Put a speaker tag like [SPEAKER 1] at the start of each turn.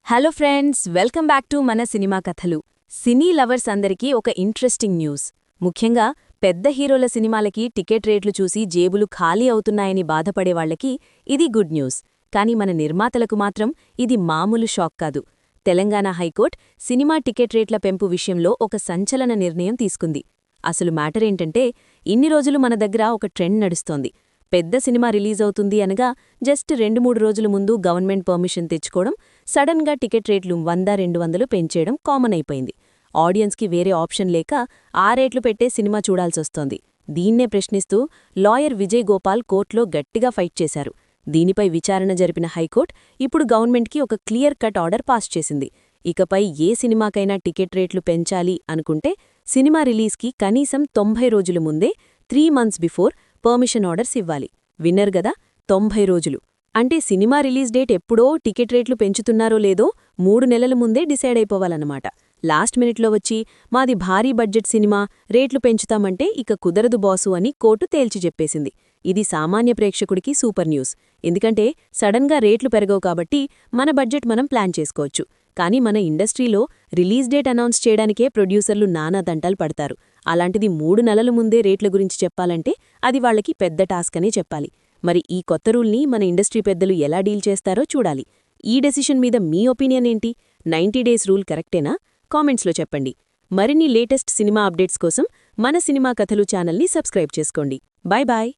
[SPEAKER 1] Hello friends, welcome back to మన cinema కథలు. Cine lovers అందరికీ ఒక ఇంట్రెస్టింగ్ న్యూస్. ముఖ్యంగా పెద్ద హీరోల సినిమాలకి టికెట్ రేట్లు చూసి జేబులు ఖాళీ అవుతున్నాయని బాధపడేవాళ్లకి ఇది గుడ్ న్యూస్. కానీ మన నిర్మాతలకు మాత్రం ఇది మామూలు షాక్ కాదు. తెలంగాణ హైకోర్టు సినిమా టికెట్ రేట్ల పెంపు విషయంలో ఒక సంచలన నిర్ణయం తీసుకుంది. అసలు మ్యాటరేంటంటే, ఇన్ని రోజులు మన దగ్గర ఒక ట్రెండ్ నడుస్తోంది. పెద్ద సినిమా రిలీజ్ అవుతుంది అనగా జస్ట్ 2-3 రోజుల ముందు గవర్నమెంట్ పర్మిషన్ తెచ్చుకోవడం, సడన్గా టికెట్ రేట్లు 100-200 పెంచేయడం కామన్ అయిపోయింది. ఆడియన్స్కి వేరే ఆప్షన్ లేక ఆ రేట్లు పెట్టే సినిమా చూడాల్సొస్తోంది. దీన్నే ప్రశ్నిస్తూ లాయర్ విజయ్ గోపాల్ కోర్టులో గట్టిగా ఫైట్ చేశారు. దీనిపై విచారణ జరిపిన హైకోర్టు ఇప్పుడు గవర్నమెంట్కి ఒక క్లియర్ కట్ ఆర్డర్ పాస్ చేసింది. ఇకపై ఏ సినిమాకైనా టికెట్ రేట్లు పెంచాలి అనుకుంటే సినిమా రిలీజ్కి కనీసం 90 రోజుల ముందే 3 months బిఫోర్ పర్మిషన్ ఆర్డర్స్ ఇవ్వాలి. విన్నర్ గదా, 90 రోజులు అంటే సినిమా రిలీజ్ డేట్ ఎప్పుడో టికెట్ రేట్లు పెంచుతున్నారో లేదో 3 నెలల ముందే డిసైడ్ అయిపోవాలన్నమాట. లాస్ట్ మినిట్లో వచ్చి మాది భారీ బడ్జెట్ సినిమా, రేట్లు పెంచుతామంటే ఇక కుదరదు బాసు అని కోర్టు తేల్చి చెప్పేసింది. ఇది సామాన్య ప్రేక్షకుడికి సూపర్ న్యూస్. ఎందుకంటే సడన్గా రేట్లు పెరగవు కాబట్టి మన బడ్జెట్ మనం ప్లాన్ చేసుకోవచ్చు. కానీ మన ఇండస్ట్రీలో రిలీజ్ డేట్ అనౌన్స్ చేయడానికే ప్రొడ్యూసర్లు నానా తంటాలు పడతారు. అలాంటిది 3 నెలల ముందే రేట్ల గురించి చెప్పాలంటే అది వాళ్లకి పెద్ద టాస్క్ అనే చెప్పాలి. మరి ఈ కొత్త రూల్ని మన ఇండస్ట్రీ పెద్దలు ఎలా డీల్ చేస్తారో చూడాలి. ఈ డెసిషన్ మీద మీ ఒపీనియన్ ఏంటి? 90 days రూల్ కరెక్టేనా? కామెంట్స్లో చెప్పండి. మరిన్ని లేటెస్ట్ సినిమా అప్డేట్స్ కోసం మన సినిమా కథలు ఛానల్ని సబ్స్క్రైబ్ చేసుకోండి. Bye bye.